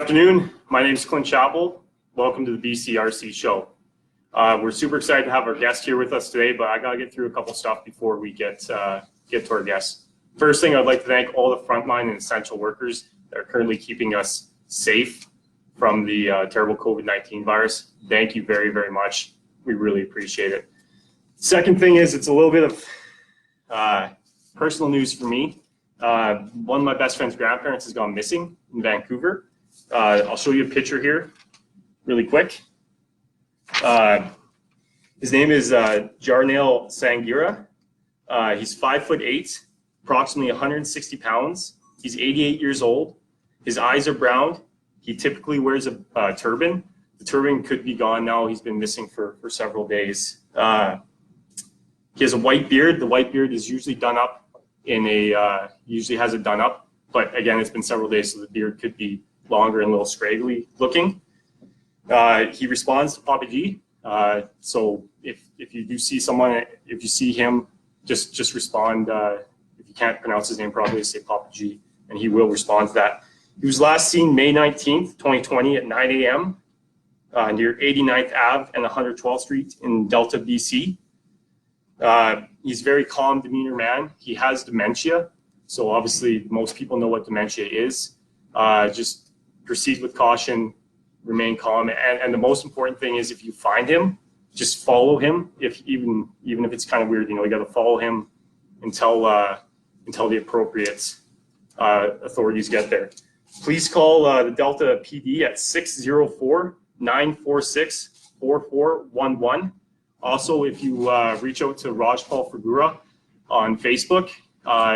afternoon. My name is Clint Chappell. Welcome to the BCRC show. We're super excited to have our guest here with us today, but I got to get through a couple stuff before we get to our guests. First thing, I'd like to thank all the frontline and essential workers that are currently keeping us safe from the terrible COVID-19 virus. Thank you very, very much. We really appreciate it. Second thing is, it's a little bit of personal news for me. One of my best friend's grandparents has gone missing in Vancouver. I'll show you a picture here really quick. His name is Jarnail Sangira. He's 5'8", approximately 160 pounds. He's 88 years old. His eyes are brown. He typically wears a turban. The turban could be gone now. He's been missing for several days. He has a white beard. The white beard is usually done up in a, usually has it done up, but again, it's been several days, so the beard could be longer and a little scraggly looking. He responds to Papa G. So if you do see someone, if you see him, just respond. If you can't pronounce his name properly, say Papa G, and he will respond to that. He was last seen May 19th, 2020 at 9 a.m. Near 89th Ave and 112th Street in Delta, BC. He's a very calm demeanor man. He has dementia. So obviously most people know what dementia is. Just proceed with caution, remain calm. And the most important thing is if you find him, just follow him. Even if it's kind of weird, you got to follow him until the appropriate authorities get there. Please call the Delta PD at 604-946-4411. Also, if you reach out to Rajpal Fagura on Facebook,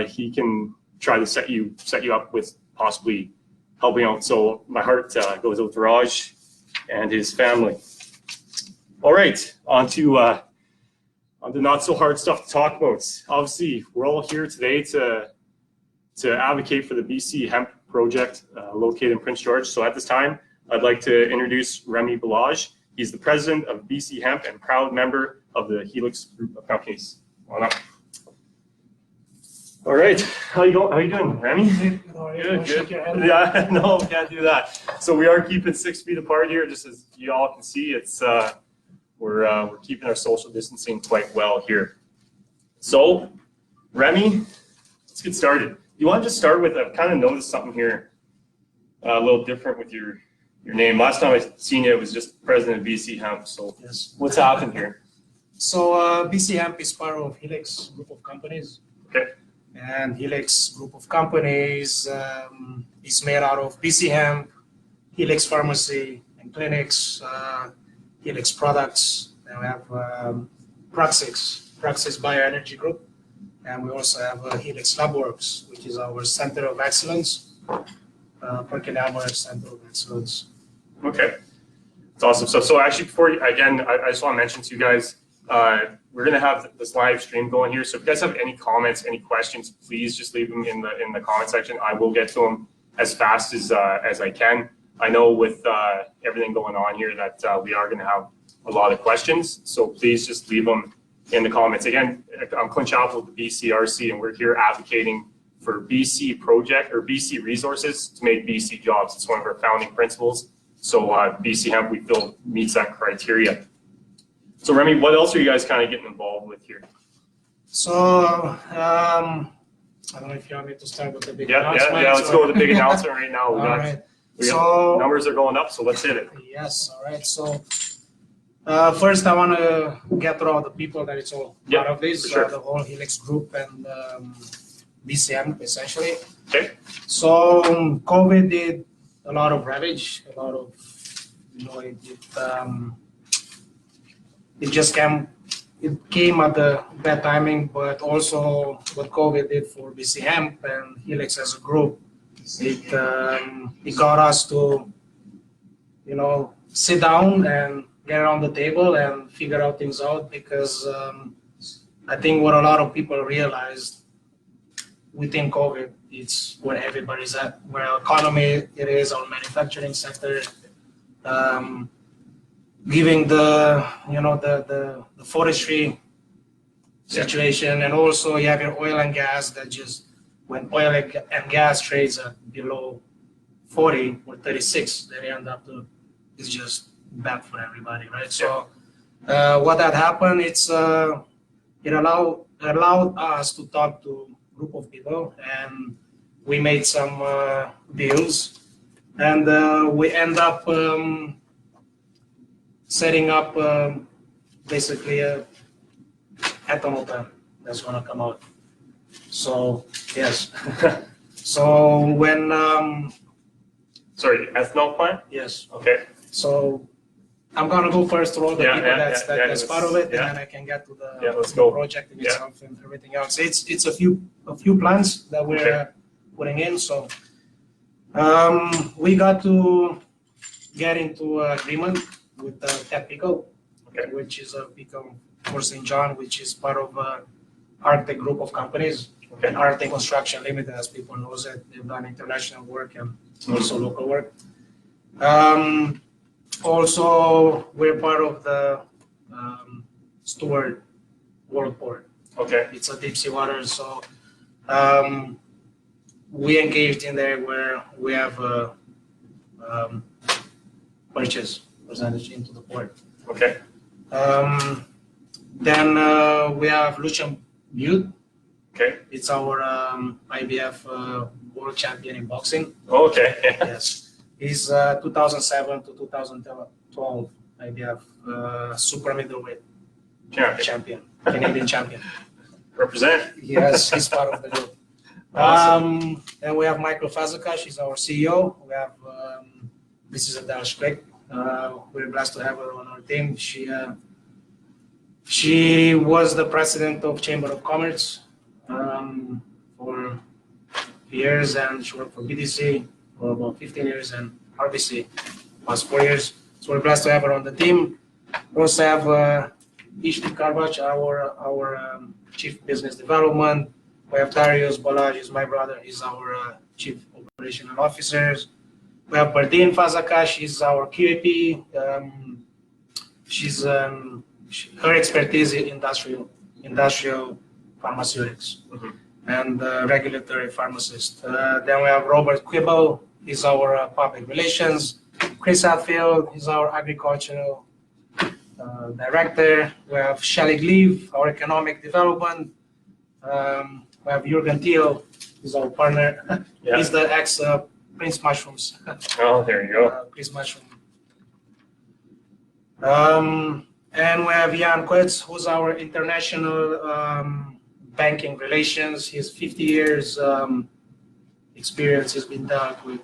he can try to set you up with possibly helping out. So my heart goes out to Raj and his family. All right, on to not so hard stuff to talk about. Obviously, we're all here today to advocate for the BC Hemp project located in Prince George. So at this time, I'd like to introduce Remi Balaj. He's the president of BC Hemp and proud member of the Helix group of companies. Come on up. All right, how you doing, Remi? Good. Yeah, no, can't do that. So we are keeping 6 feet apart here, just as you all can see. It's we're keeping our social distancing quite well here. So, Remi, let's get started. You want to just start with? I've kind of noticed something here, a little different with your name. Last time I seen you, it was just president of BC Hemp. So, yes, what's happened here? So, BC Hemp is part of Helix group of companies. Okay. And Helix group of companies is made out of BC Hemp, Helix Pharmacy and Clinics, Helix Products, and we have Praxis Bioenergy Group, and we also have Helix Labworks, which is our center of excellence, Perkin-Elmer Center of Excellence. Okay, that's awesome. So actually, before again, I just want to mention to you guys, we're going to have this live stream going here. So if you guys have any comments, any questions, please just leave them in the comment section. I will get to them as fast as I can. I know with everything going on here that we are going to have a lot of questions. So please just leave them in the comments. Again, I'm Clint Chappell with the BCRC, and we're here advocating for BC project or BC resources to make BC jobs. It's one of our founding principles. So BC Hemp, we feel, meets that criteria. So Remi, what else are you guys kind of getting involved with here? So I don't know if you want me to start with the big announcement. Yeah, let's go with the big announcement right now. We got numbers are going up, so let's hit it. Yes, all right. So first I want to get through all the people that it's all part of this, sure. The whole Helix group and BC Hemp essentially. Okay. So COVID did a lot of ravage, a lot of, it came at the bad timing, but also what COVID did for BC Hemp and Helix as a group, it got us to, sit down and get around the table and figure out things out, because I think what a lot of people realized within COVID, it's where everybody's at, where our economy it is, our manufacturing sector, giving the the forestry situation, and also you have your oil and gas that just when oil and gas trades at below 40 or 36, they end up to, it's just bad for everybody, right? So what had happened, it allowed us to talk to a group of people, and we made some deals, and we end up setting up basically a ethanol plant that's going to come out. So yes. So when Sorry, ethanol plant? yes. Okay. So I'm gonna go first through all the people that's part of it, and then I can get to the project itself and everything else. It's a few plans that we're putting in. So we got to get into agreement with Tepco, which is a Pico for St. John, which is part of Arctic group of companies. And Arctic Construction Limited, as people know it, they've done international work and also local work. Also, we're part of the Stewart World Port. Okay. It's a deep sea water, so we engaged in there where we have a purchase percentage into the port. Okay. Then we have Lucian Butte. Okay. It's our IBF world champion in boxing. Oh, okay. Yes. He's 2007 to 2012 IBF super middleweight champion, Canadian champion. Represent. Yes, he's part of the group. Awesome. Then we have Michael Fazakas, she's our CEO. We have Mrs. Adele Strick. We're blessed to have her on our team. She was the president of Chamber of Commerce for years, and she worked for BDC for about 15 years, and RBC was 4 years. So we're blessed to have her on the team. We also have Ishti Karbach, our Chief Business Development. We have Darius Balaj, he's my brother. He's our Chief Operational Officer. We have Bardine Fazakas, she's our QAP. Her expertise is industrial pharmaceutics and regulatory pharmacist. Then we have Robert Quibble, he's our public relations. Chris Hatfield, he's our agricultural director. We have Shelley Gleave, our economic development. We have Jürgen Thiel, he's our partner. He's the ex Prince Mushrooms. Oh, there you go. Prince Mushroom. And we have Jan Quetz, who's our international banking relations. He has 50 years experience. He's been dealt with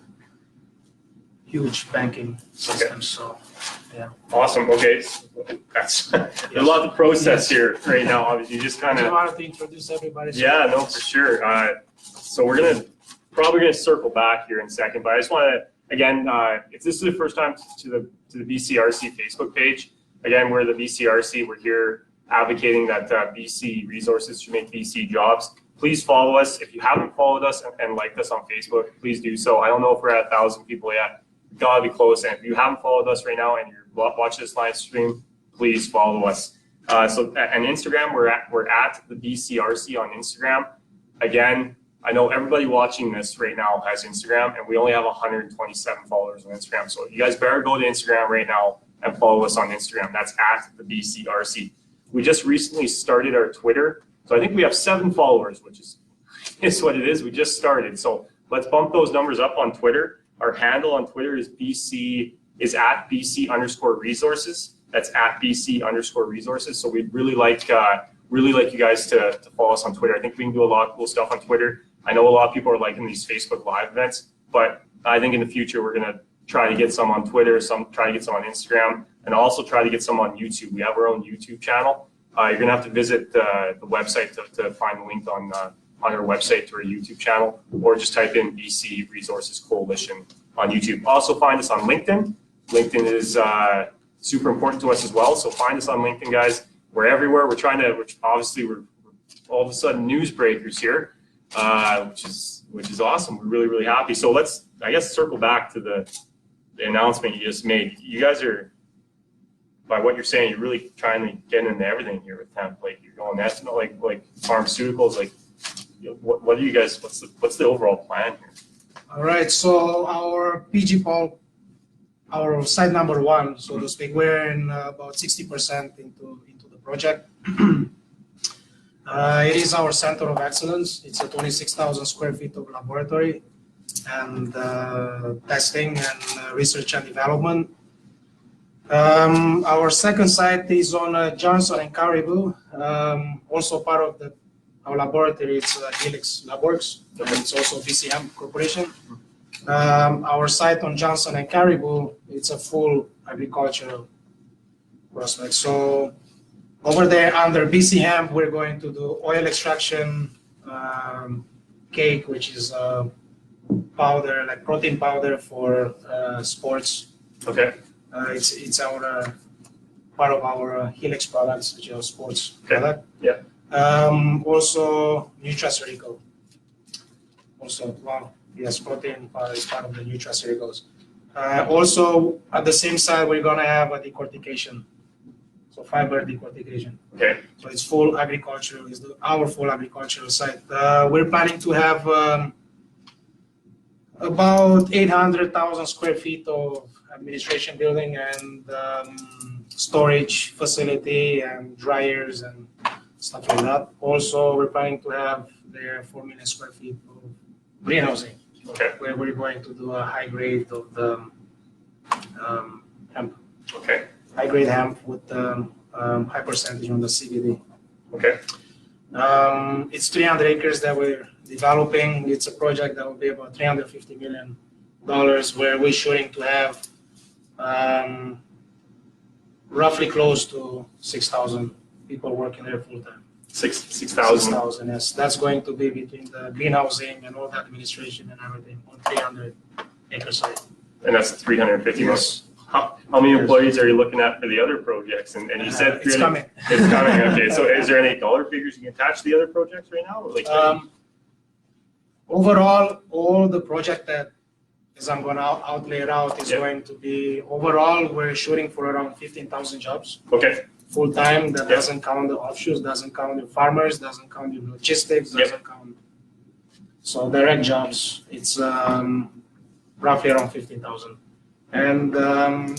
huge banking systems. So, yeah. Awesome. Okay. That's a lot of process here right now. Obviously, you just kind of. I wanted to introduce everybody. Yeah, no, for sure. So we're probably gonna circle back here in a second, but I just want to again, if this is the first time to the BCRC Facebook page. Again, we're the BCRC. We're here advocating that BC resources should make BC jobs. Please follow us. If you haven't followed us and liked us on Facebook, please do so. I don't know if we're at 1,000 people yet. We've got to be close. And if you haven't followed us right now and you're watching this live stream, please follow us. So on Instagram, we're at the BCRC on Instagram. Again, I know everybody watching this right now has Instagram, and we only have 127 followers on Instagram. So you guys better go to Instagram right now and follow us on Instagram. That's at the BCRC. We just recently started our Twitter. So I think we have 7 followers, which is what it is. We just started. So let's bump those numbers up on Twitter. Our handle on Twitter is at BC_resources. That's at BC_resources. So we'd really like you guys to follow us on Twitter. I think we can do a lot of cool stuff on Twitter. I know a lot of people are liking these Facebook Live events, but I think in the future we're gonna try to get some on Twitter, try to get some on Instagram, and also try to get some on YouTube. We have our own YouTube channel. You're gonna have to visit the website to find the link on our website to our YouTube channel, or just type in BC Resources Coalition on YouTube. Also find us on LinkedIn. LinkedIn is super important to us as well. So find us on LinkedIn, guys. We're everywhere. We're trying to, we're all of a sudden news breakers here, which is awesome. We're really, really happy. So let's, I guess, circle back to the announcement you just made. You guys are, by what you're saying, you're really trying to get into everything here with hemp. Like you're going ethanol, like pharmaceuticals. Like, what do you guys? What's the overall plan here? All right, so our PG pulp, our site number one, so to speak, we're in about 60% into the project. It is our center of excellence. It's a 26,000 square feet of laboratory and testing and research and development. Our second site is on Johnson and Caribou. Also part of our laboratory is Helix Labworks, and it's also BC Hemp Corporation. Our site on Johnson and Caribou, it's a full agricultural prospect. So over there under BC Hemp, we're going to do oil extraction, cake, which is powder, like protein powder for sports. Okay. It's our part of our Helix products, which are sports product. Yeah. Also nutraceutical. Also, wow, yes, protein powder is part of the nutraceuticals. Also, at the same side, we're gonna have a decortication, so fiber decortication. Okay. So it's full agricultural. Is our full agricultural site. We're planning to have about 800,000 square feet of administration building and storage facility and dryers and stuff like that. Also, we're planning to have there 4 million square feet of greenhousing, Okay. where we're going to do a high grade of the hemp. Okay. High grade hemp with high percentage on the CBD. Okay. It's 300 acres that we're developing. It's a project that will be about $350 million, where we're shooting to have roughly close to 6,000 people working there full time. 6,000. 6,000, yes. That's going to be between the greenhousing and all the administration and everything on 300 acre site. And that's 350 Yes. months. How many employees are you looking at for the other projects? And you said it's coming. It's coming. Okay. So is there any dollar figures you can attach to the other projects right now? Or like overall, all the project that as I'm going to outlay it out is going to be overall. We're shooting for around 15,000 jobs. Okay. Full time. That doesn't count the offshoots, doesn't count the farmers, doesn't count the logistics, doesn't count. So direct jobs, it's roughly around 15,000, and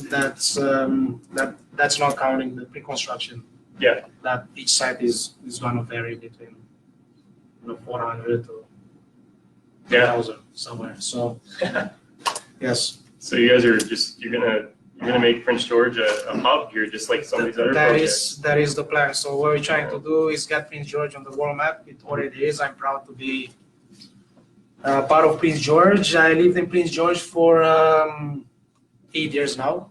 that's not counting the pre-construction. Yeah. That each site is going to vary between 400 to 1,000 somewhere. So yes. So you guys are just you're gonna make Prince George a hub here, just like some of these other projects. That is the plan. So what we're trying to do is get Prince George on the world map. It already is. I'm proud to be part of Prince George. I lived in Prince George for 8 years now.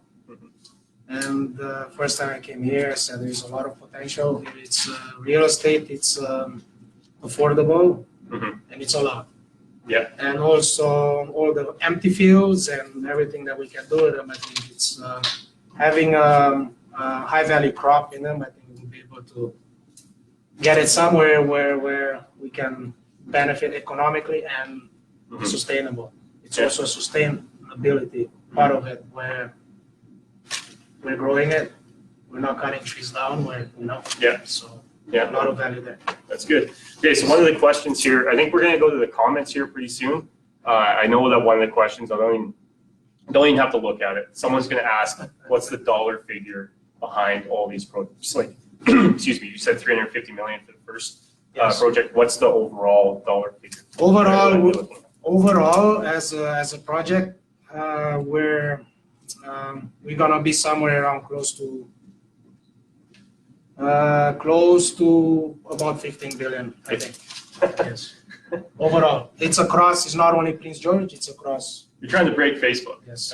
And first time I came here, I said there's a lot of potential. It's real estate. It's affordable, and it's a lot. Yeah. And also all the empty fields and everything that we can do with them. I think it's having a high value crop in them. I think we'll be able to get it somewhere where we can benefit economically and sustainable. It's also sustainability part of it, where we're growing it. We're not cutting trees down. So a lot of value there. That's good. Okay, so one of the questions here, I think we're going to go to the comments here pretty soon. I know that one of the questions, I don't even have to look at it. Someone's going to ask, what's the dollar figure behind all these projects? Like, excuse me, you said 350 million for the first project. What's the overall dollar figure? Overall, as a project, we're gonna be somewhere around close to about 15 billion, I think. Yes. Overall, it's across. It's not only Prince George. It's across. You're trying to break Facebook. Yes.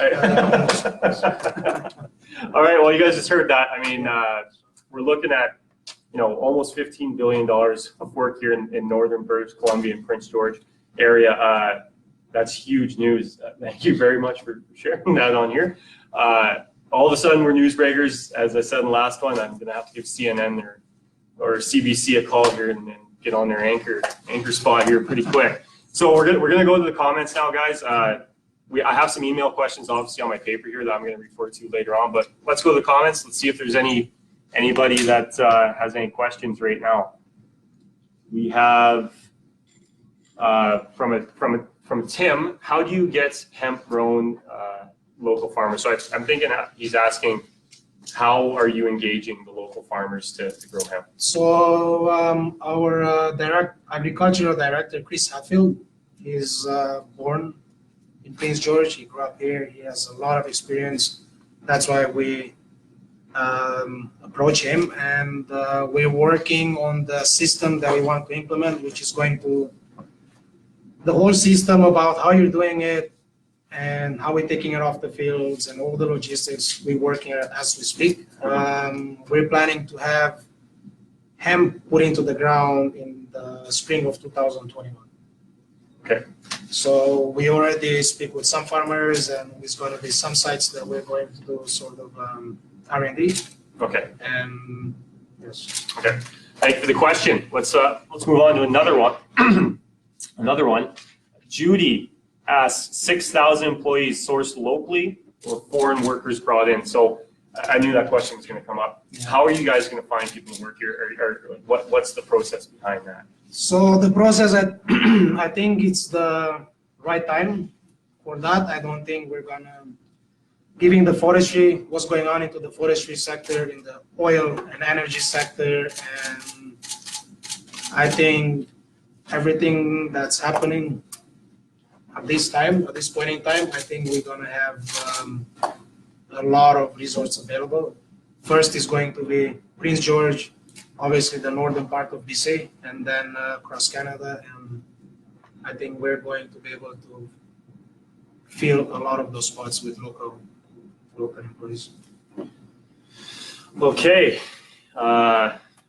All right. Well, you guys just heard that. I mean, we're looking at almost $15 billion of work here in northern British Columbia and Prince George area. That's huge news. Thank you very much for sharing that on here. All of a sudden, we're newsbreakers. As I said in the last one, I'm going to have to give CNN or CBC a call here and get on their anchor spot here pretty quick. So we're gonna go to the comments now, guys. I have some email questions, obviously, on my paper here that I'm going to refer to later on. But let's go to the comments. Let's see if there's anybody that has any questions right now. We have from a from Tim, how do you get hemp grown local farmers? So I'm thinking he's asking, how are you engaging the local farmers to grow hemp? So our agricultural director, Chris Hatfield, is born in Prince George. He grew up here. He has a lot of experience. That's why we approach him, and we're working on the system that we want to implement, which is going to the whole system about how you're doing it and how we're taking it off the fields and all the logistics. We're working on it as we speak. We're planning to have hemp put into the ground in the spring of 2021. Okay. So we already speak with some farmers, and there's going to be some sites that we're going to do sort of R&D. Okay. And yes. Okay. Thank you for the question. Let's move on to another one. Another one. Judy asks, 6,000 employees sourced locally or foreign workers brought in? So I knew that question was going to come up. Yeah. How are you guys going to find people to work here, or what's the process behind that? So the process, I think it's the right time for that. I don't think we're gonna, giving the forestry, what's going on into the forestry sector, in the oil and energy sector, and I think everything that's happening at this time, at this point in time, I think we're gonna have a lot of resources available. First is going to be Prince George, obviously the northern part of BC, and then across Canada, and I think we're going to be able to fill a lot of those spots with local employees. Okay.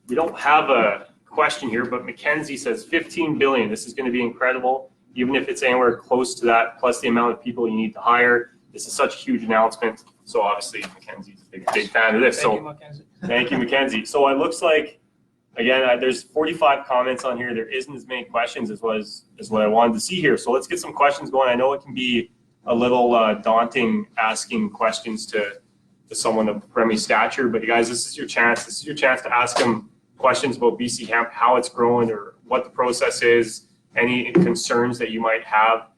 We don't have a question here, but Mackenzie says 15 billion. This is going to be incredible, even if it's anywhere close to that, plus the amount of people you need to hire. This is such a huge announcement. So obviously Mackenzie's a big fan of this. Thank you, Mackenzie. Thank you, Mackenzie. So it looks like, again, there's 45 comments on here. There isn't as many questions as what I wanted to see here. So let's get some questions going. I know it can be a little daunting asking questions to someone of Remi's stature, but you guys, this is your chance. This is your chance to ask him questions about BC Hemp, how it's growing, or what the process is, any concerns that you might have.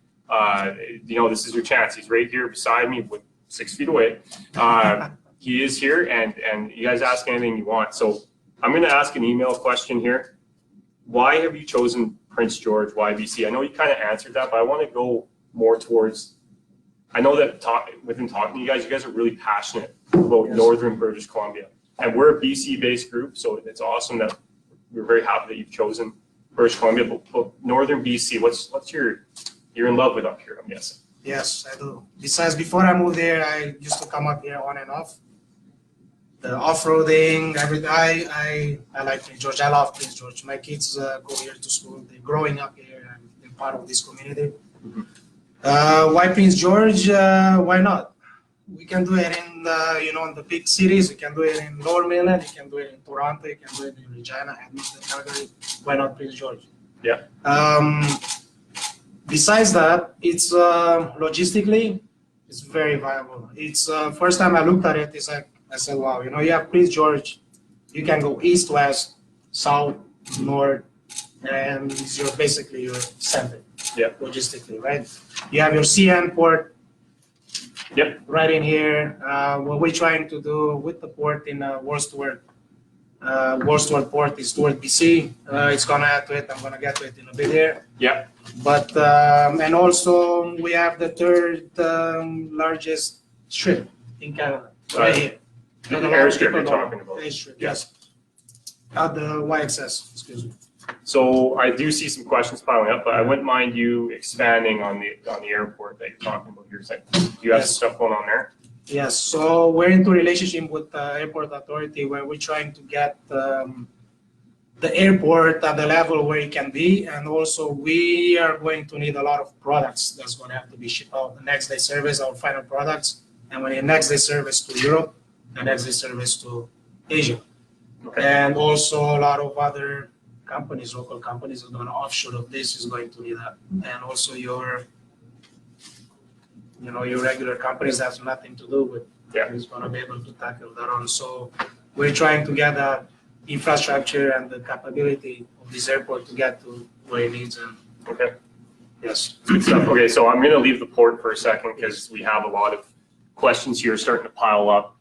This is your chance. He's right here beside me, with 6 feet away. He is here, and you guys ask anything you want. So I'm going to ask an email question here. Why have you chosen Prince George? Why BC? I know you kind of answered that, but I want to go more towards, I know that within talking to you guys are really passionate about Northern British Columbia. And we're a BC-based group, so it's awesome that we're very happy that you've chosen British Columbia. But Northern BC, what's you're in love with up here, I'm guessing? Yes, I do. Besides, before I moved here, I used to come up here on and off. The off-roading, everything. I like Prince George. I love Prince George. My kids go here to school. They're growing up here and they're part of this community. Mm-hmm. Why Prince George? Why not? We can do it in the big cities. We can do it in Lower Mainland. You can do it in Toronto. You can do it in Regina, Edmonton, Calgary. Why not Prince George? Yeah. Besides that, it's logistically, it's very viable. It's first time I looked at it, it's like, I said, wow, you have Prince George, you can go east, west, south, north, and it's basically your center, logistically, right? You have your CN port, right in here. What we're trying to do with the port in Worstward port is toward BC. It's gonna add to it. I'm gonna get to it in a bit here. Yeah. But and also we have the third largest strip in Canada, right here. The airstrip you're talking about. Airstrip, yes. The YXS, excuse me. So I do see some questions piling up, but I wouldn't mind you expanding on the airport that you're talking about here. You have some stuff going on there? Yes, so we're into relationship with the airport authority where we're trying to get the airport at the level where it can be, and also we are going to need a lot of products that's going to have to be shipped out. The next day service, our final products, and when the next day service to Europe, the next day service to Asia. Okay. And also a lot of other companies, local companies are going to offshore of this is going to need that. And also your regular companies that's nothing to do with is going to be able to tackle that on. So we're trying to get the infrastructure and the capability of this airport to get to where it needs. And okay. Yes. Good stuff. Okay, so I'm going to leave the port for a second because we have a lot of questions here starting to pile up.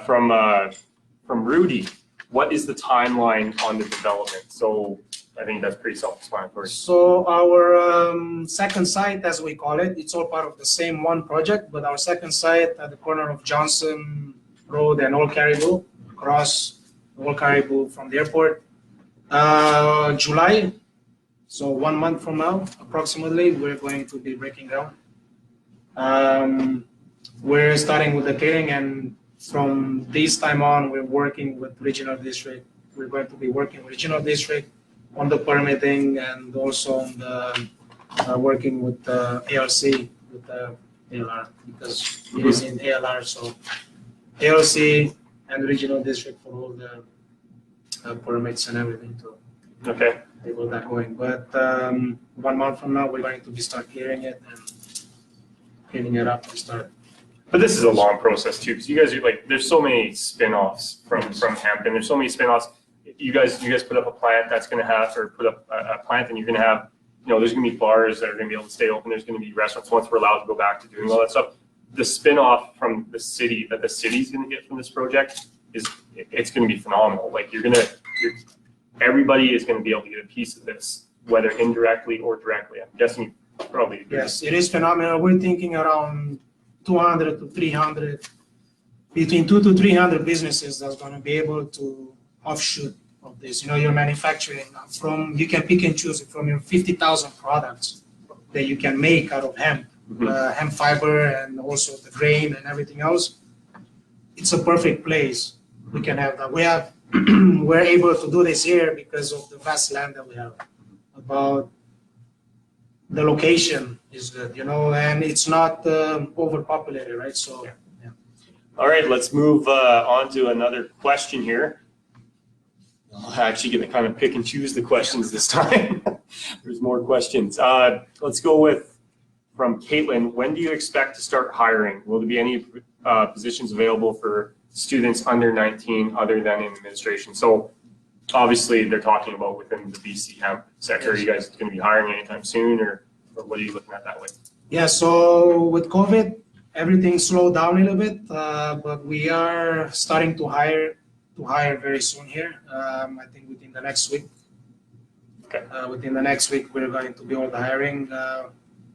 From Rudy, what is the timeline on the development? So I think that's pretty self-explanatory. So our second site, as we call it, it's all part of the same one project, but our second site at the corner of Johnson Road and Old Caribou, across Old Caribou from the airport, July. So 1 month from now, approximately, we're going to be breaking ground. We're starting with the clearing, and from this time on, we're working with regional district. We're going to be working with regional district on the permitting and also on the working with the ARC, with the ALR, because it is in ALR. So ARC and regional district for all the permits and everything to able that going. But 1 month from now, we're going to be start clearing it and cleaning it up and start. But this is a long process too, because you guys are like, there's so many spin-offs from hemp, and there's so many spin-offs. You guys put up a plant that's going to have, or put up a plant, and you're going to have, there's going to be bars that are going to be able to stay open. There's going to be restaurants once we're allowed to go back to doing all that stuff. The spin-off from the city that the city's going to get from this project it's going to be phenomenal. Like everybody is going to be able to get a piece of this, whether indirectly or directly. I'm guessing you probably agree. Yes, it is phenomenal. We're thinking around 200 to 300, between 200 to 300 businesses that's going to be able to offshoot of this. You're manufacturing you can pick and choose from your 50,000 products that you can make out of hemp, hemp fiber, and also the grain and everything else. It's a perfect place. We can have that. We're able to do this here because of the vast land that we have. About the location is good, and it's not overpopulated, right? So, yeah. All right, let's move on to another question here. I'll actually get to kind of pick and choose the questions this time. There's more questions. Let's go from Caitlin. When do you expect to start hiring? Will there be any positions available for students under 19 other than in administration? So obviously they're talking about within the BC Hemp sector. Are you guys going to be hiring anytime soon, or what are you looking at that way? Yeah, so with COVID, everything slowed down a little bit, but we are starting to hire very soon here. I think within the next week. Okay. Within the next week, we're going to be all the hiring.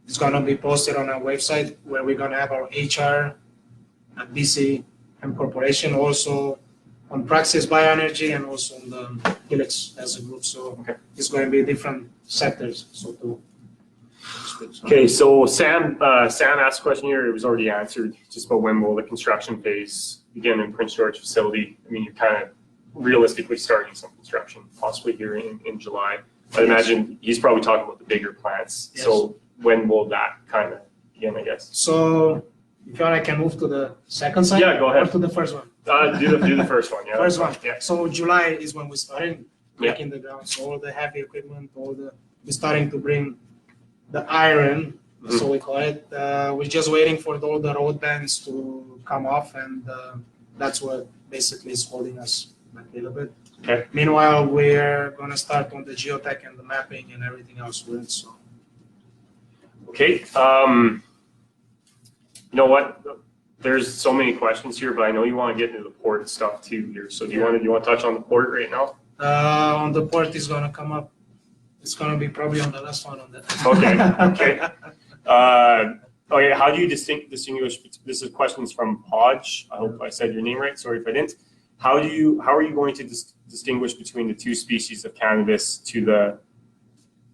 It's going to be posted on our website where we're going to have our HR at BC Hemp Corporation, also on Praxis Bioenergy, and also on the Helix as a group. So it's going to be different sectors. Okay, so Sam asked a question here. It was already answered, just about when will the construction phase begin in Prince George facility. I mean, you're kind of realistically starting some construction possibly here in July. I'd imagine he's probably talking about the bigger plants. Yes. So when will that kind of begin, I guess? So if you want, I can move to the second side. Yeah, go ahead. Or to the first one. Do the first one. Yeah. First one. Yeah. So July is when we started breaking the ground. So all the heavy equipment, we're starting to bring the iron, so we call it. We're just waiting for all the road bands to come off, and that's what basically is holding us back a little bit. Okay. Meanwhile, we're going to start on the geotech and the mapping and everything else with it. So. Okay. You know what? There's so many questions here, but I know you want to get into the port stuff too here. So do you want to touch on the port right now? On the port is going to come up. It's going to be probably on the last one on that. Okay. Okay. How do you distinguish? This is questions from Podge. I hope I said your name right. Sorry if I didn't. How are you going to distinguish between the two species of cannabis to the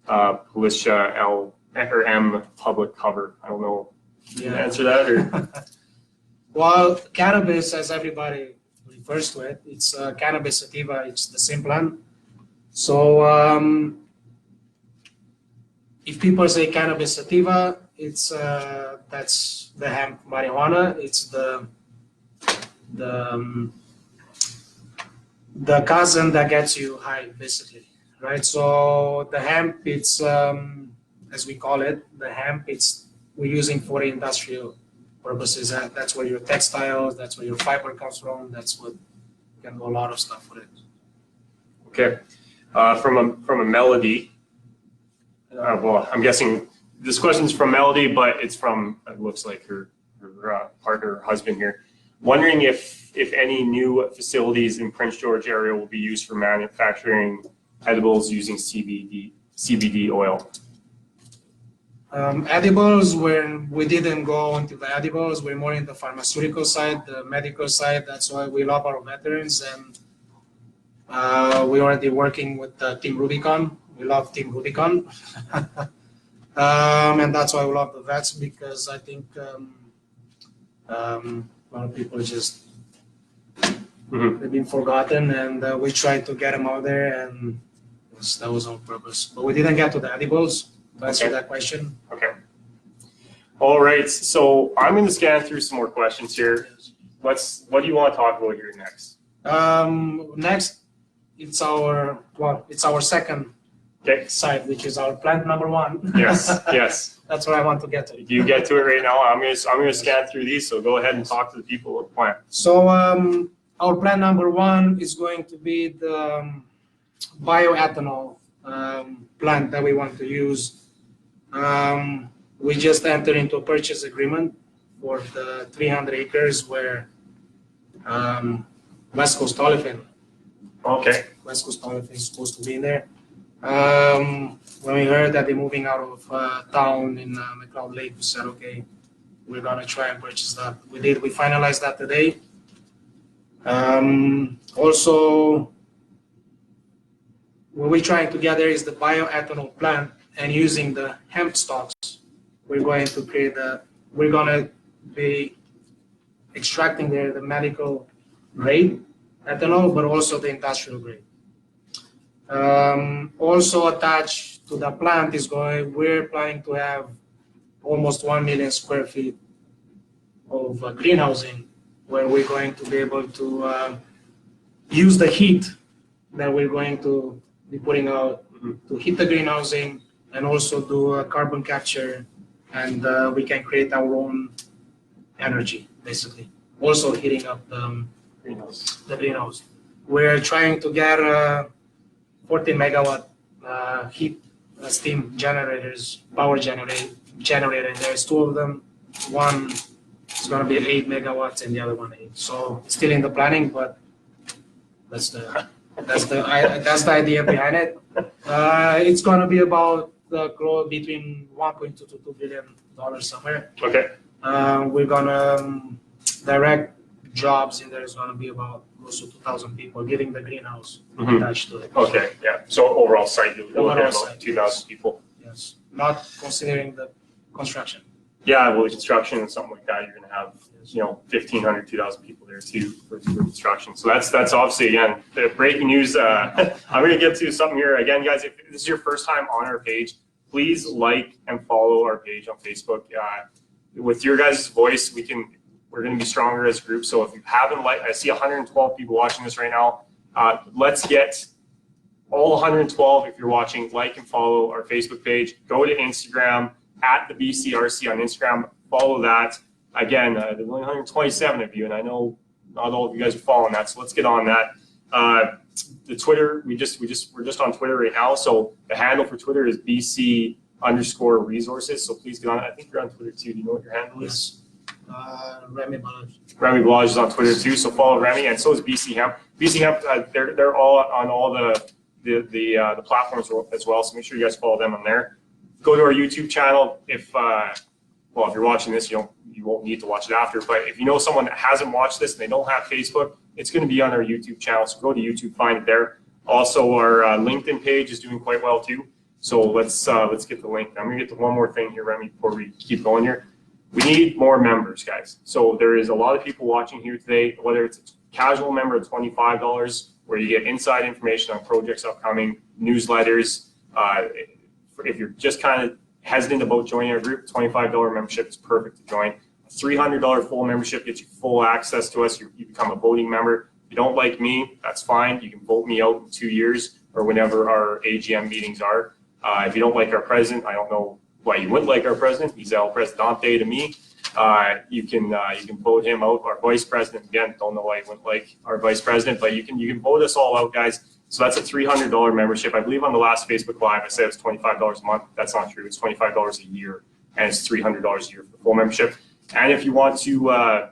Policia L or M public cover? I don't know. Can you answer that or? Well, cannabis, as everybody refers to it, it's cannabis sativa. It's the same plant. So if people say cannabis sativa, it's that's the hemp marijuana. It's the cousin that gets you high, basically, right? So the hemp, it's as we call it, the hemp. We're using for industrial purposes. That's where your textiles, that's where your fiber comes from. That's what you can do a lot of stuff with it. Okay, from a melody. Well, I'm guessing this question's from Melody, but it's from, it looks like her partner, husband here. Wondering if any new facilities in Prince George area will be used for manufacturing edibles using CBD oil. Edibles, we didn't go into the edibles. We're more in the pharmaceutical side, the medical side. That's why we love our veterans, and we're already working with Team Rubicon. We love Team Rubicon. And that's why we love the vets, because I think a lot of people just they've been forgotten, and we tried to get them out there, and that was on purpose. But we didn't get to the edibles to answer that question. Okay. All right. So I'm going to scan through some more questions here. What do you want to talk about here next? Next, it's our second site, which is our plant number 1. Yes. Yes. That's what I want to get to. You get to it right now. I'm going to scan through these. So go ahead and talk to the people of the plant. So our plant number 1 is going to be the bioethanol plant that we want to use. We just entered into a purchase agreement for the 300 acres where West Coast Olefin. Okay. West Coast Olefin is supposed to be in there. When we heard that they're moving out of town in McLeod Lake, we said, okay, we're gonna try and purchase that. We did. We finalized that today. Also, what we're trying to gather is the bioethanol plant, and using the hemp stalks, we're going to create we're gonna be extracting the medical grade ethanol, but also the industrial grade. Also attached to the plant we're planning to have almost 1 million square feet of greenhousing, where we're going to be able to use the heat that we're going to be putting out to heat the greenhousing, and also do carbon capture, and we can create our own energy, basically. Also heating up the greenhouse. We're trying to get 14 megawatt heat steam generators, power generator. There's 2 of them. One is going to be 8 megawatts, and the other one 8. So still in the planning, but that's the idea behind it. It's going to be about the growth between $1.2 to $2 billion somewhere. Okay. We're going to direct jobs in there. Is going to be about close to 2,000 people getting the greenhouse attached to it. Okay, yeah. So overall site, you'll look at about 2,000 people. Yes, not considering the construction. Yeah, well, construction and something like that, you're going to have 1,500, 2,000 people there too for construction. So that's obviously, again, the breaking news. I'm going to get to something here. Again, guys, if this is your first time on our page, please like and follow our page on Facebook. With your guys' voice, we're going to be stronger as a group. So if you haven't I see 112 people watching this right now. Let's get all 112, if you're watching, like and follow our Facebook page. Go to Instagram, at the BCRC on Instagram. Follow that. Again, there's only 127 of you, and I know not all of you guys are following that. So let's get on that. The Twitter, we're just on Twitter right now. So the handle for Twitter is BC_resources. So please get on it. I think you're on Twitter too. Do you know what your handle is? Remi Balaj. Remi Balaj is on Twitter too, so follow Remi, and so is BC Hemp. BC Hemp, they're all on all the platforms as well, so make sure you guys follow them on there. Go to our YouTube channel. If you're watching this, you won't need to watch it after. But if you know someone that hasn't watched this and they don't have Facebook, it's going to be on our YouTube channel. So go to YouTube, find it there. Also, our LinkedIn page is doing quite well too. So let's get the link. I'm going to get to one more thing here, Remi, before we keep going here. We need more members, guys. So there is a lot of people watching here today, whether it's a casual member of $25, where you get inside information on projects upcoming, newsletters. If you're just kind of hesitant about joining our group, $25 membership is perfect to join. A $300 full membership gets you full access to us. You become a voting member. If you don't like me, that's fine. You can vote me out in 2 years or whenever our AGM meetings are. If you don't like our president, I don't know why you wouldn't like our president. He's El Presidente to me. You can vote him out. Our vice president, again, don't know why you wouldn't like our vice president, but you can vote us all out, guys. So that's a $300 membership. I believe on the last Facebook Live I said it's $25 a month. That's not true. It's $25 a year, and it's $300 a year for the full membership. And if you want to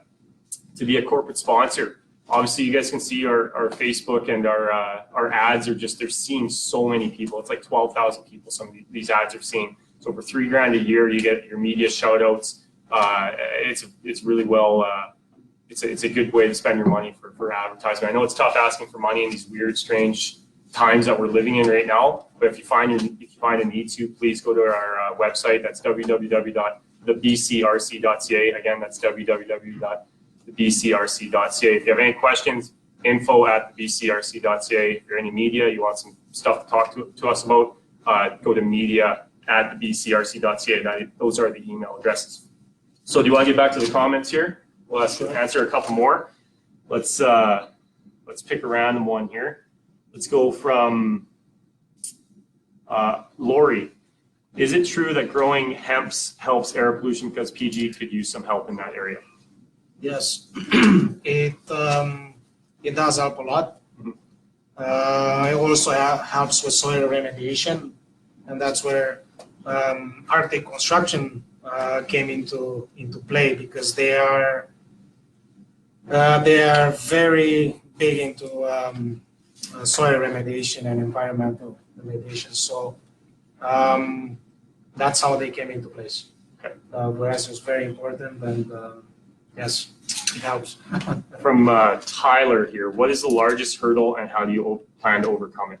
be a corporate sponsor, obviously you guys can see our Facebook and our ads are just, they're seeing so many people. It's like 12,000 people some of these ads are seeing. So for $3 grand a year, you get your media shout outs. It's really well, it's a good way to spend your money for advertising. I know it's tough asking for money in these weird, strange times that we're living in right now, but if you find a need to, please go to our website. That's www.thebcrc.ca. Again, that's www.thebcrc.ca. If you have any questions, info@thebcrc.ca. If you're any media, you want some stuff to talk to us about, go to media@thebcrc.ca. Those are the email addresses. So do you want to get back to the comments here? We'll answer a couple more. Let's pick a random one here. Let's go from Lori. Is it true that growing hemp helps air pollution because PG could use some help in that area? Yes, it does help a lot. It also helps with soil remediation, and that's where Arctic Construction came into play, because they are very big into soil remediation and environmental remediation. So that's how they came into place. Okay. Whereas it's very important, and yes, it helps. From Tyler here, what is the largest hurdle and how do you plan to overcome it?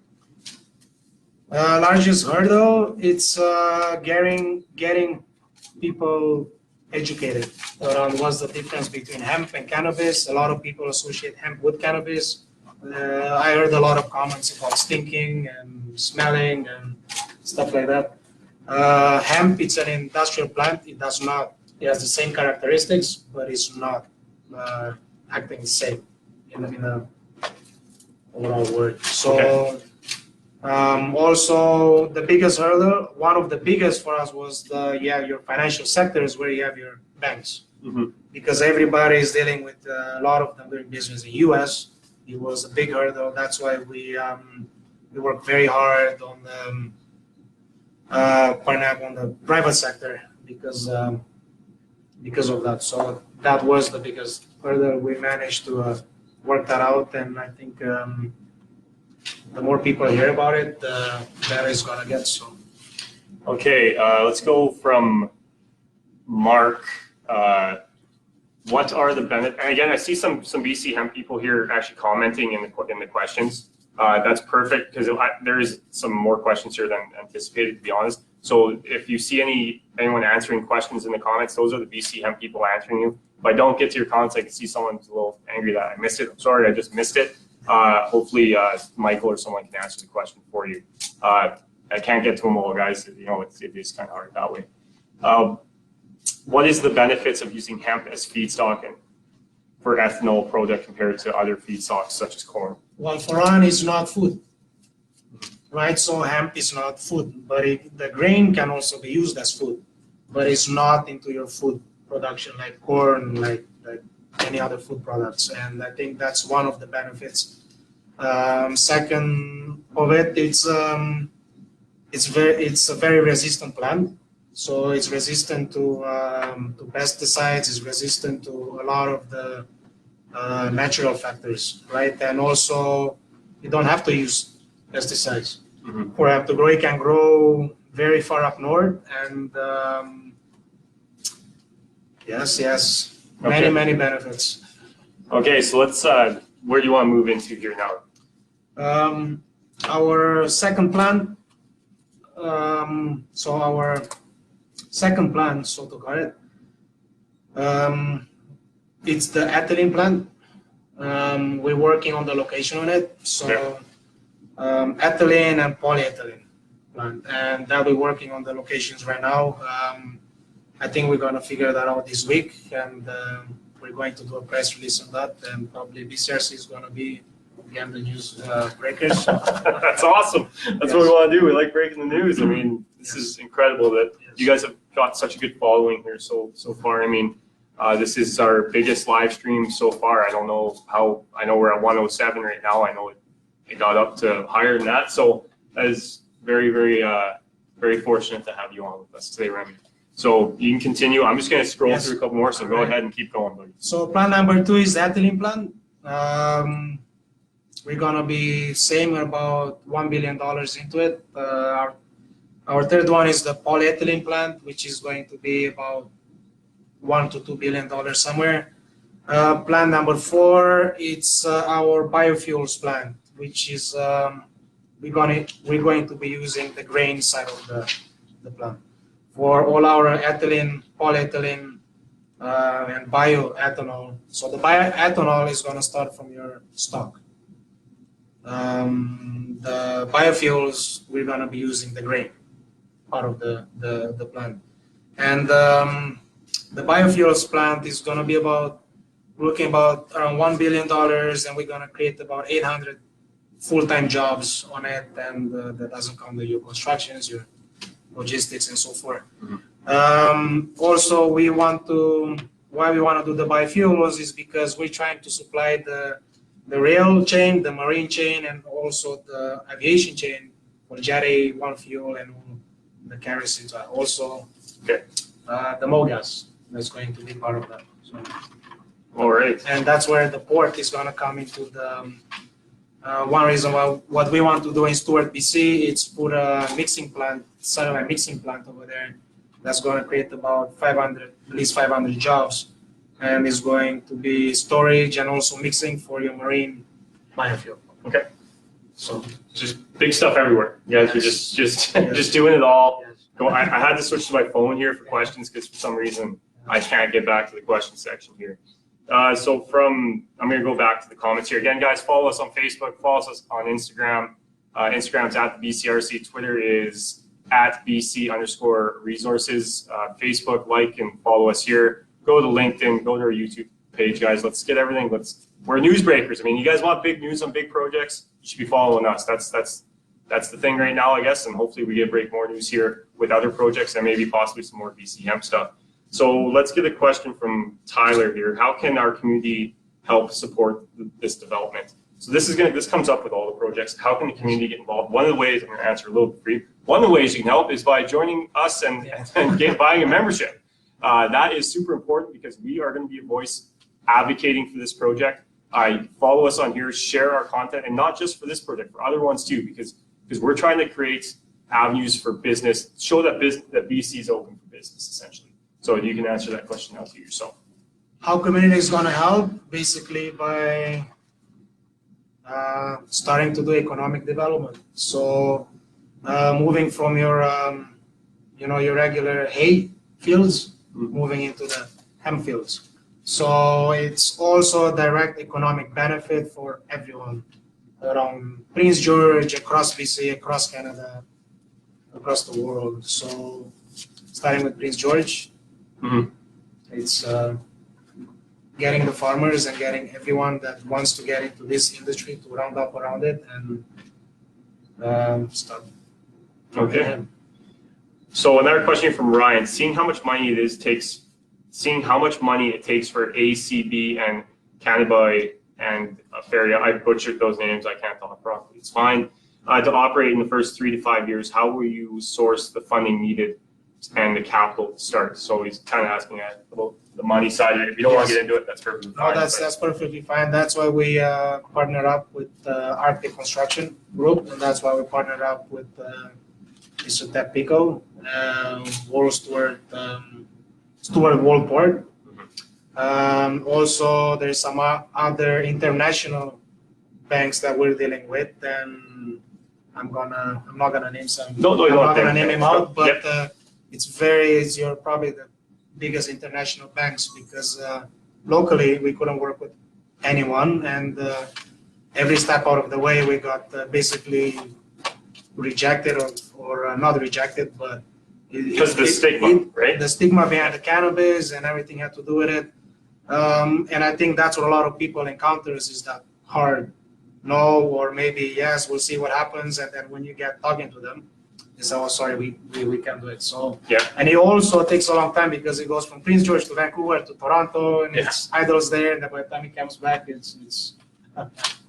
Largest hurdle, it's getting people educated around what's the difference between hemp and cannabis. A lot of people associate hemp with cannabis. I heard a lot of comments about stinking and smelling and stuff like that. Hemp, it's an industrial plant. It has the same characteristics, but it's not acting the same in the overall word. So. Okay. Also, the biggest hurdle, one of the biggest for us, was your financial sectors, where you have your banks. Mm-hmm. Because everybody is dealing with a lot of them doing business in the US. It was a big hurdle. That's why we work very hard on the private sector because of that. So that was the biggest hurdle. We managed to work that out, and I think the more people hear about it, the better it's gonna get. So, okay, let's go from Mark. What are the benefits? And again, I see some BC Hemp people here actually commenting in the questions. That's perfect, because there is some more questions here than anticipated, to be honest. So if you see anyone answering questions in the comments, those are the BC Hemp people answering you. If I don't get to your comments, I can see someone's a little angry that I missed it. I'm sorry, I just missed it. Hopefully Michael or someone can answer the question for you. I can't get to them all, guys. You know, it is kind of hard that way. What is the benefits of using hemp as feedstock for ethanol product compared to other feedstocks such as corn? Well, for one, it's not food, right? So hemp is not food, but the grain can also be used as food, but it's not into your food production like corn, like any other food products. And I think that's one of the benefits. Second of it, it's a very resistant plant. So it's resistant to pesticides, it's resistant to a lot of the natural factors, right? And also, you don't have to use pesticides. Mm-hmm. For hemp to grow, it can grow very far up north, and yes, many benefits. Okay, so let's. Where do you want to move into here now? Our second plant. So to call it, it's the ethylene plant. We're working on the location on it. So ethylene and polyethylene plant, and that we're working on the locations right now. I think we're going to figure that out this week, and we're going to do a press release on that, and probably BCRC is going to be again the news breakers. That's awesome. That's what we want to do. We like breaking the news. I mean, this is incredible that you guys have got such a good following here so far. I mean, This is our biggest live stream so far. I don't know how, I know we're at 107 right now. I know it got up to higher than that. So that is very, very fortunate to have you on with us today, Remi. So you can continue. I'm just going to scroll through a couple more, so go ahead and keep going, buddy. So plan number 2 is the ethylene plant. We're going to be saving about $1 billion into it. Our third one is the polyethylene plant, which is going to be about $1 to $2 billion somewhere. Plan number 4, it's our biofuels plant, which is we're going to be using the grain side of the plant for all our ethylene, polyethylene, and bioethanol. So the bioethanol is going to start from your stock. The biofuels, we're going to be using the grain part of the plant. And the biofuels plant is going to be looking about around $1 billion, and we're going to create about 800 full-time jobs on it, and that doesn't count your constructions, your logistics, and so forth. Also, why we want to do the biofuels is because we're trying to supply the rail chain, the marine chain, and also the aviation chain for Jet A, One Fuel, and the kerosene. Also, the MOGAS that's going to be part of that. So, all right. And that's where the port is going to come into the. One reason why what we want to do in Stuart, BC, it's put a mixing plant, satellite mixing plant over there. That's going to create about at least 500 jobs, and it's going to be storage and also mixing for your marine biofuel. Okay. So just big stuff everywhere. You guys are just doing it all. I had to switch to my phone here for questions because for some reason I can't get back to the question section here. So I'm going to go back to the comments here. Again, guys, follow us on Facebook, follow us on Instagram. Instagram's at the BCRC. Twitter is at BC_resources. Facebook, like and follow us here. Go to LinkedIn, go to our YouTube page, guys. Let's get everything. We're newsbreakers. I mean, you guys want big news on big projects, you should be following us. That's the thing right now, I guess, and hopefully we break more news here with other projects and maybe possibly some more BC Hemp stuff. So let's get a question from Tyler here. How can our community help support this development? So this comes up with all the projects. How can the community get involved? One of the ways, I'm going to answer a little bit for you. One of the ways you can help is by joining us and buying a membership. That is super important because we are going to be a voice advocating for this project. Follow us on here, share our content, and not just for this project, for other ones too, because we're trying to create avenues for business, show that BC is open for business, essentially. So you can answer that question now to yourself. How community is going to help? Basically by starting to do economic development. So moving from your regular hay fields, moving into the hemp fields. So it's also a direct economic benefit for everyone around Prince George, across BC, across Canada, across the world. So starting with Prince George, it's getting the farmers and getting everyone that wants to get into this industry to round up around it and start. Okay. So another question from Ryan: seeing how much money it takes for ACB and Cannabis and Feria, I butchered those names, I can't talk properly, it's fine, to operate in the first 3 to 5 years, how will you source the funding needed and the capital to start? So he's kind of asking about the money side. If you don't want to get into it, that's perfectly fine. No, that's perfectly fine. That's why we partnered up with Arctic Construction Group, and that's why we partnered up with Mr. Ted Pico, Stuart Walport. Also, there's some other international banks that we're dealing with, and I'm not gonna name some. No, I'm not gonna name him out, but yep. It's probably the biggest international banks because locally we couldn't work with anyone, and every step out of the way we got basically rejected or not rejected, but because the stigma, right? The stigma behind the cannabis and everything had to do with it. And I think that's what a lot of people encounters is that hard no or maybe yes, we'll see what happens. And then when you get talking to them, They say, oh, sorry, we can't do it. So, Yeah. and it also takes a long time because it goes from Prince George to Vancouver to Toronto, and Yeah. it's idles there. And by the time it comes back, it's.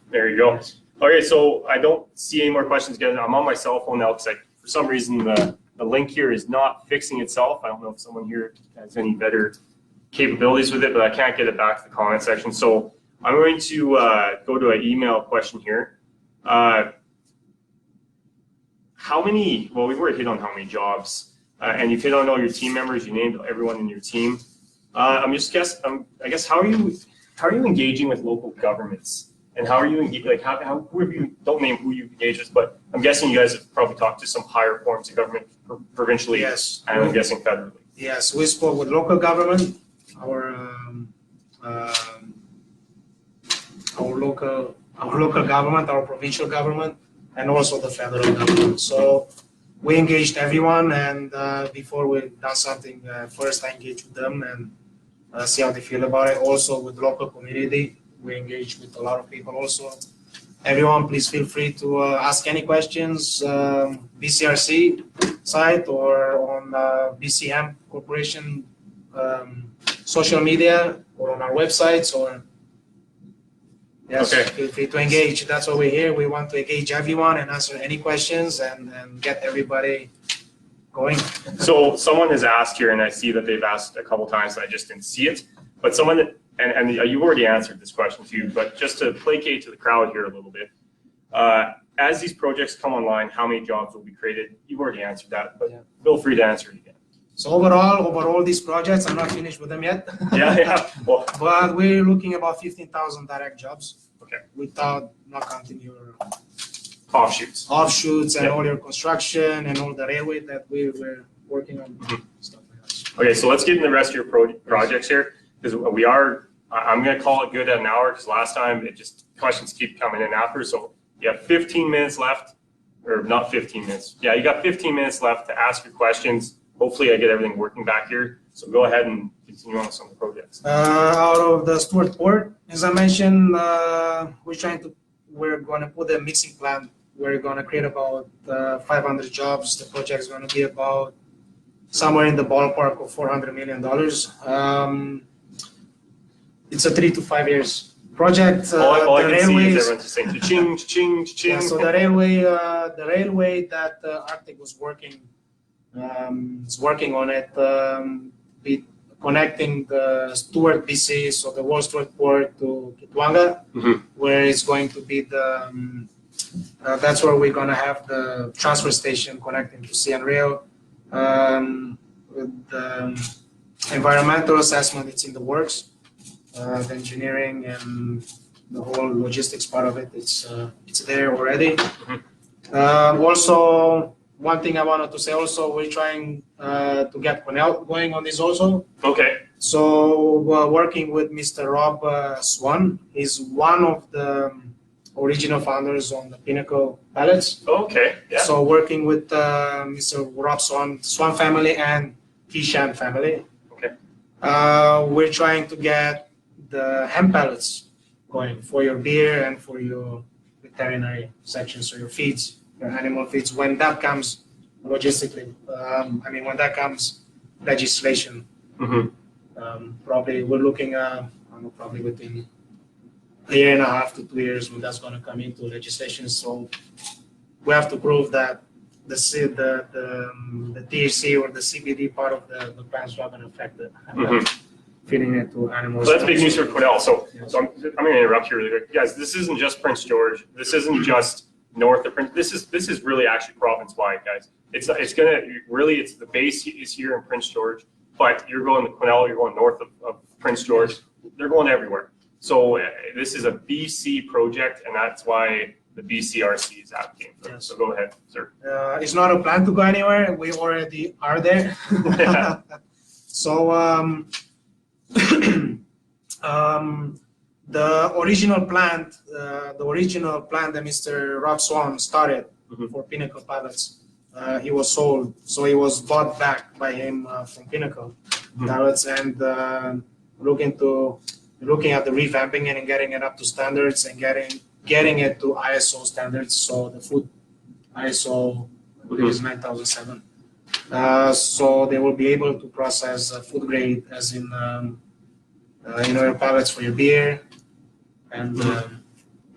There you go. Okay, so I don't see any more questions again. I'm on my cell phone now because for some reason the link here is not fixing itself. I don't know if someone here has any better capabilities with it, but I can't get it back to the comment section. So I'm going to go to an email question here. How many, well, we've already hit on how many jobs, and you've hit on all your team members, you named everyone in your team. I guess, how are you engaging with local governments? And how are you engaged, like who have you, don't name who you've engaged with, but I'm guessing you guys have probably talked to some higher forms of government provincially, Yes. and I'm guessing federally. Yes, we spoke with local government, our local government, our provincial government, and also the federal government. So we engaged everyone, and before we done something, first I engaged with them and see how they feel about it. Also with local community, we engaged with a lot of people also. Everyone, please feel free to ask any questions, BCRC site or on BC Hemp Corporation social media or on our websites, or yes, Okay. feel free to engage. That's what we're here. We want to engage everyone and answer any questions and get everybody going. So someone has asked here, and I see that they've asked a couple times, and I just didn't see it. But someone, and you already answered this question too, but just to placate to the crowd here a little bit, as these projects come online, how many jobs will be created? You've already answered that, but feel free to answer it again. So overall, over all these projects, I'm not finished with them yet. Yeah. Well, but we're looking about 15,000 direct jobs. Okay. Without not counting your offshoots and all your construction and all the railway that we were working on. Stuff like that. Okay, so let's get in the rest of your projects here, because I'm going to call it good at an hour, because last time questions keep coming in after. So you have 15 minutes left, or not 15 minutes. Yeah, you got 15 minutes left to ask your questions. Hopefully I get everything working back here. So go ahead and continue on with some of the projects. Out of the Stewart Port, as I mentioned, we're going to put a mixing plant. We're going to create about 500 jobs. The project is going to be about somewhere in the ballpark of $400 million. It's a 3 to 5 years project. All I can see is everyone just saying cha-ching, cha-ching, cha-ching. Yeah, so the railway that Arctic was working on it, connecting the Stewart, BC, so the Wall Stewart Port to Kitwanga, where it's going to be that's where we're going to have the transfer station connecting to CN Rail. With the environmental assessment, it's in the works. The engineering and the whole logistics part of it, it's there already. Also, one thing I wanted to say also, we're trying to get Cornell going on this also. Okay. So we're working with Mr. Rob Swan. He's one of the original founders on the Pinnacle pallets. Okay. Yeah. So working with Mr. Rob Swan family and Kishan family. Okay. We're trying to get the hemp pallets going for your beer and for your veterinary sections, so your feeds. Animal feeds, when that comes logistically, when that comes legislation, probably we're looking probably within a year and a half to 2 years when that's going to come into legislation. So we have to prove that the THC or the CBD part of the plant's not going to affect it. Feeding it to animals. So that's big news for Cornell. So I'm going to interrupt you really quick. Guys, this isn't just Prince George. This isn't just north of Prince. This is really actually province-wide, guys. It's the base is here in Prince George, but you're going to Quesnel, you're going north of Prince George. They're going everywhere. So this is a BC project, and that's why the BCRC is advocating for it. So go ahead, sir. It's not a plan to go anywhere. We already are there. So the original plant that Mr. Rob Swan started for Pinnacle Pallets, he was sold. So he was bought back by him from Pinnacle Pallets, and looking at the revamping it and getting it up to standards and getting it to ISO standards. So the food ISO believe it's 9,007. So they will be able to process food grade, as in your pallets for your beer, and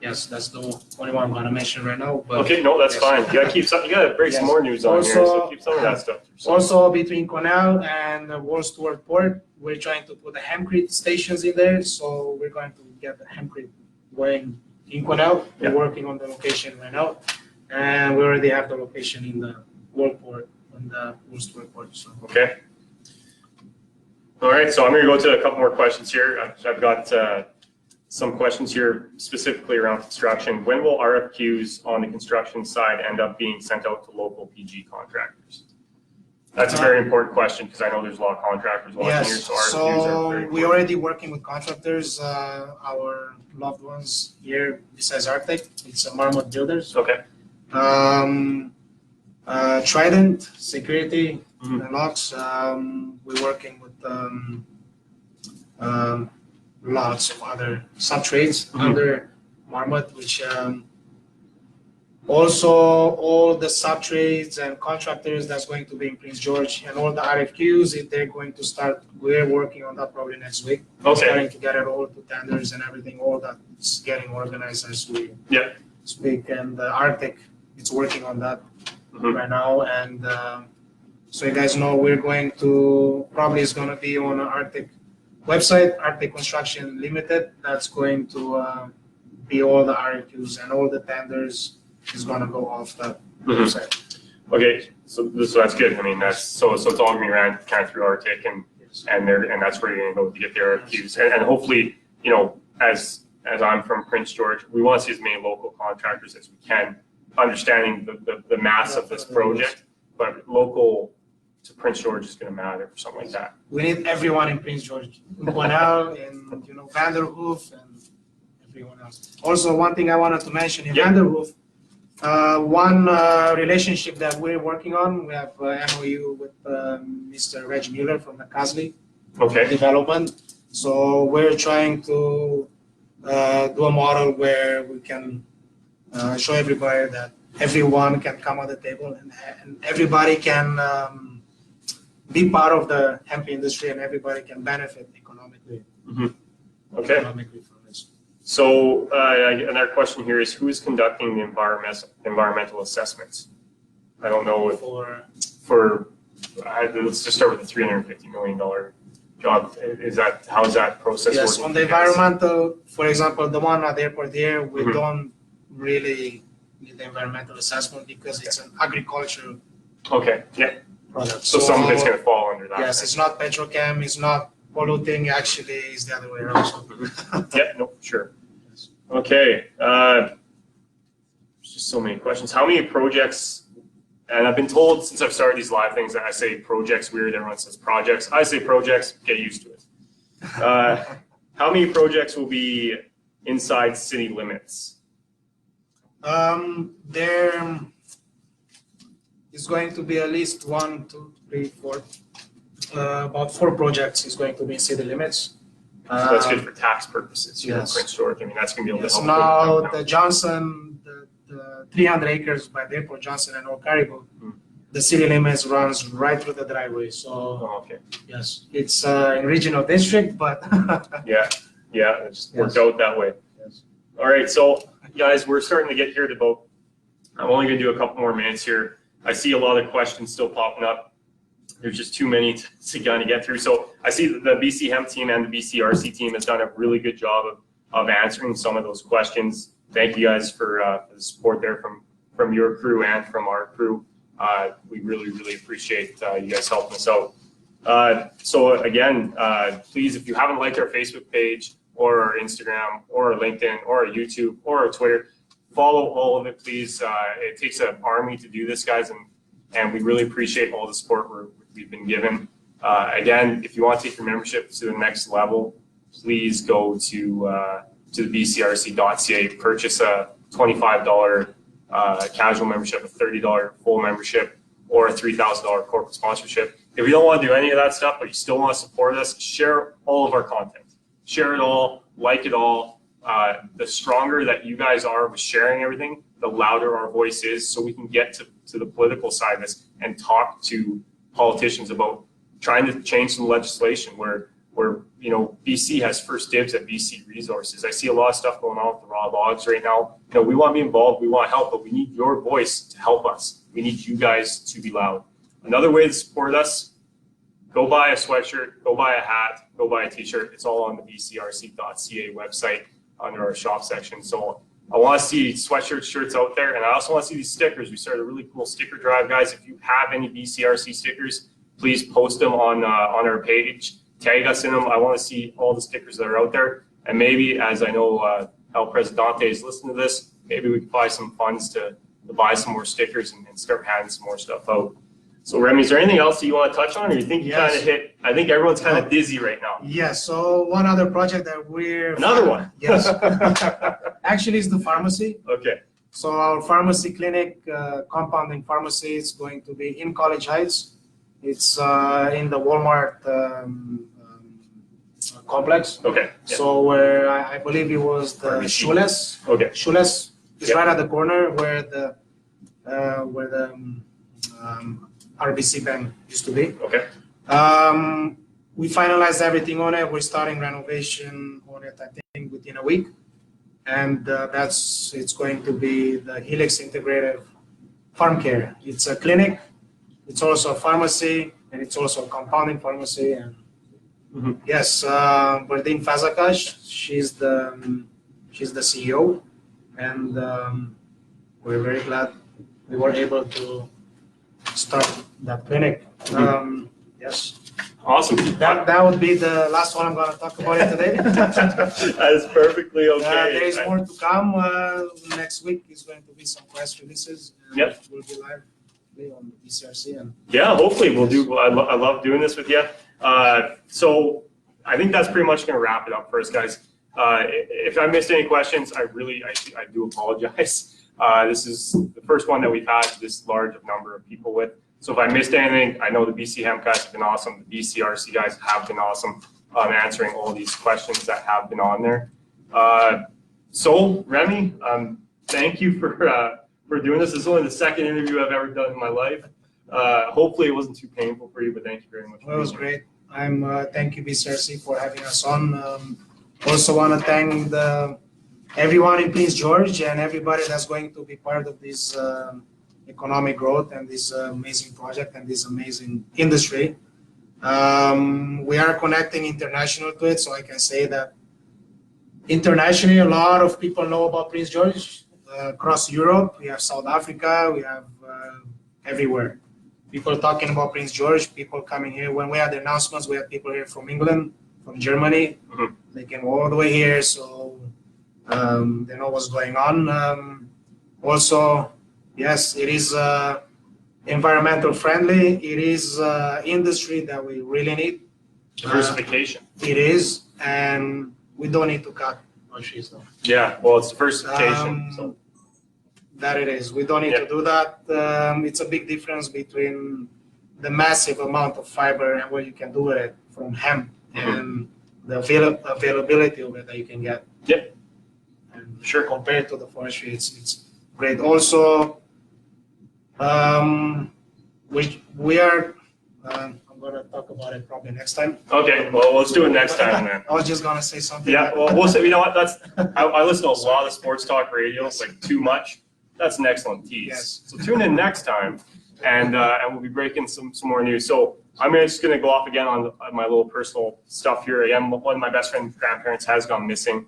yes, that's the only one I'm gonna mention right now. But okay, no, that's fine. You gotta keep some. You gotta break some more news on here. So keep some of that stuff. Also, between Cornell and World Stewart Port, we're trying to put the hempcrete stations in there. So we're going to get the hempcrete going in Cornell. We're working on the location right now, and we already have the location in the World Port and the World Stewart Port. So. Okay. All right, so I'm going to go to a couple more questions here. I've got some questions here specifically around construction. When will RFQs on the construction side end up being sent out to local PG contractors? That's a very important question because I know there's a lot of contractors watching here. So RFQs are very we're already working with contractors, our loved ones here besides Arctic. It's a Marmot Builders. Okay. Trident Security and Locks. We're working with lots of other sub-trades under Marmot, which also all the sub-trades and contractors that's going to be in Prince George and all the RFQs, if they're going to start, we're working on that probably next week. Okay. Starting to get it all to tenders and everything, all that's getting organized as we speak. And Arctic, it's working on that right now. And so you guys know we're going to, probably it's going to be on Arctic website, Arctic Construction Limited. That's going to be all the RFQs and all the tenders is going to go off that website. Okay, so that's good. I mean, that's so it's all going to be ran kind of through Arctic, and that's where you're going to go to get the RFQs, and hopefully, you know, as I'm from Prince George, we want to see as many local contractors as we can, understanding the mass of this project, but local to Prince George is going to matter for something like that. We need everyone in Prince George, Guanal and Vanderhoof and everyone else. Also, one thing I wanted to mention in Vanderhoof, one relationship that we're working on, we have MOU with Mr. Reg Mueller from the Casley development. So we're trying to do a model where we can show everybody that everyone can come on the table and everybody can be part of the hemp industry and everybody can benefit economically. Okay. Economically from this. So another question here is, who is conducting the environmental assessments? I don't know if let's just start with the $350 million job. How is that process working? Yes, on the environmental, for example, the one at the airport here, we don't really need the environmental assessment because it's an agricultural product. So some of it's going to fall under that. Yes, it's not petrochem, it's not polluting, actually it's the other way around. Sure. Okay, there's just so many questions. How many projects, and I've been told since I've started these live things that I say projects weird, everyone says projects. I say projects, get used to it. How many projects will be inside city limits? There is going to be at least 1, 2, 3, 4, about 4 projects is going to be in city limits. So that's good for tax purposes, in Prince George. I mean, that's going to be able to help. Now, the Johnson, the 300 acres by the airport, Johnson and Old Caribou, the city limits runs right through the driveway. So, yes, it's in regional district, but it just worked out that way. All right, so guys, we're starting to get here to about, I'm only going to do a couple more minutes here. I see a lot of questions still popping up. There's just too many to kind of get through. So I see that the BC Hemp team and the BCRC team has done a really good job of answering some of those questions. Thank you guys for the support there from your crew and from our crew. We really, really appreciate you guys helping us out. So again, please, if you haven't liked our Facebook page or our Instagram or our LinkedIn or our YouTube or our Twitter, follow all of it, please. It takes an army to do this, guys, and we really appreciate all the support we've been given. Again, if you want to take your membership to the next level, please go to the BCRC.ca, purchase a $25 casual membership, a $30 full membership, or a $3,000 corporate sponsorship. If you don't want to do any of that stuff, but you still want to support us, share all of our content. Share it all, like it all. The stronger that you guys are with sharing everything, the louder our voice is, so we can get to the political side of this and talk to politicians about trying to change some legislation where you know, BC has first dibs at BC resources. I see a lot of stuff going on with the raw logs right now. You know, we want to be involved, we want to help, but we need your voice to help us. We need you guys to be loud. Another way to support us, go buy a sweatshirt, go buy a hat, go buy a t-shirt. It's all on the bcrc.ca website under our shop section. So I want to see sweatshirts, shirts out there, and I also want to see these stickers. We started a really cool sticker drive, guys. If you have any BCRC stickers, please post them on our page. Tag us in them. I want to see all the stickers that are out there. And maybe, as I know El Presidente is listening to this, maybe we can buy some funds to buy some more stickers and start handing some more stuff out. So Remi, is there anything else that you want to touch on, or you think you kind of hit? I think everyone's kind of dizzy right now. Yes. So one other project that we're another one. Yes. Actually, it's the pharmacy. Okay. So our pharmacy clinic, compounding pharmacy, is going to be in College Heights. It's in the Walmart complex. Okay. Yeah. So where I believe it was the Shoeless. Okay. Shoeless is right at the corner where the RBC bank used to be. Okay. We finalized everything on it. We're starting renovation on it, I think, within a week. And it's going to be the Helix Integrative Farm Care. It's a clinic, it's also a pharmacy, and it's also a compounding pharmacy. And yes, Bardine Fazakash, she's the CEO, and we're very glad we were able to start that clinic. Yes. Awesome. That would be the last one I'm going to talk about it today. That is perfectly okay. There is more to come. Next week is going to be some press releases. Yep. We'll be live on the BCRC. And yeah, hopefully we'll do. I love doing this with you. So I think that's pretty much going to wrap it up for us, guys. If I missed any questions, I do apologize. This is the first one that we've had this large of number of people with. So if I missed anything, I know the BC Hemp guys have been awesome. The BCRC guys have been awesome answering all these questions that have been on there. So Remi, thank you for doing this. This is only the second interview I've ever done in my life. Hopefully it wasn't too painful for you, but thank you very much. Well, it was great. Thank you BCRC for having us on. Also want to thank everyone in Prince George and everybody that's going to be part of this economic growth and this amazing project and this amazing industry. We are connecting international to it, so I can say that internationally a lot of people know about Prince George. Across Europe, we have South Africa, we have everywhere. People talking about Prince George, people coming here. When we had the announcements, we had people here from England, from Germany. They came all the way here, so they know what's going on. Also, yes, it is environmental friendly. It is industry that we really need. Diversification. It is, and we don't need to cut our trees though. Yeah, well, it's diversification. So. That it is. We don't need to do that. It's a big difference between the massive amount of fiber and what you can do with it from hemp and the availability of it that you can get. Yeah. And sure, compared to the forestry, it's great. Also, we are. I'm gonna talk about it probably next time. Okay, well, let's do it next time then. I was just gonna say something. Yeah, well, we'll say. You know what? I listen to a lot of sports talk radios, like too much. That's an excellent tease. Yes. So tune in next time, and we'll be breaking some more news. So I'm just gonna go off again on my little personal stuff here. Again, one of my best friend's grandparents has gone missing.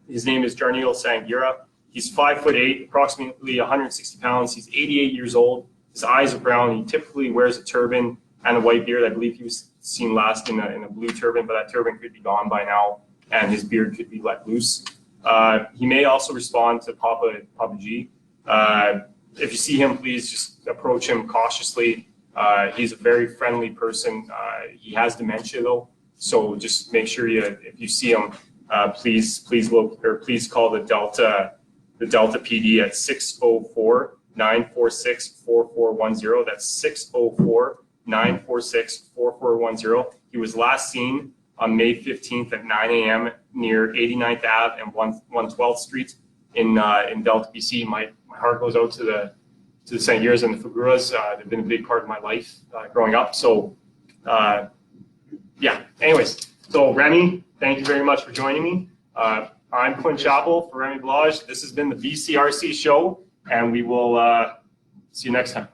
His name is Jarneel Sangira. He's 5'8", approximately 160 pounds. He's 88 years old. His eyes are brown. He typically wears a turban and a white beard. I believe he was seen last in a blue turban, but that turban could be gone by now, and his beard could be let loose. He may also respond to Papa G. If you see him, please just approach him cautiously. He's a very friendly person. He has dementia though, so just make sure if you see him, please call the Delta PD at 604-946-4410. That's 604-946-4410. He was last seen on May 15th at 9 a.m. near 89th Ave and 112th Street. in Delta, BC. My heart goes out to the Sangiras and the Figuras. They've been a big part of my life growing up. So yeah, anyways, so Remi, thank you very much for joining me. I'm Clint Chappell for Remi Balaj. This has been the BCRC show, and we will see you next time.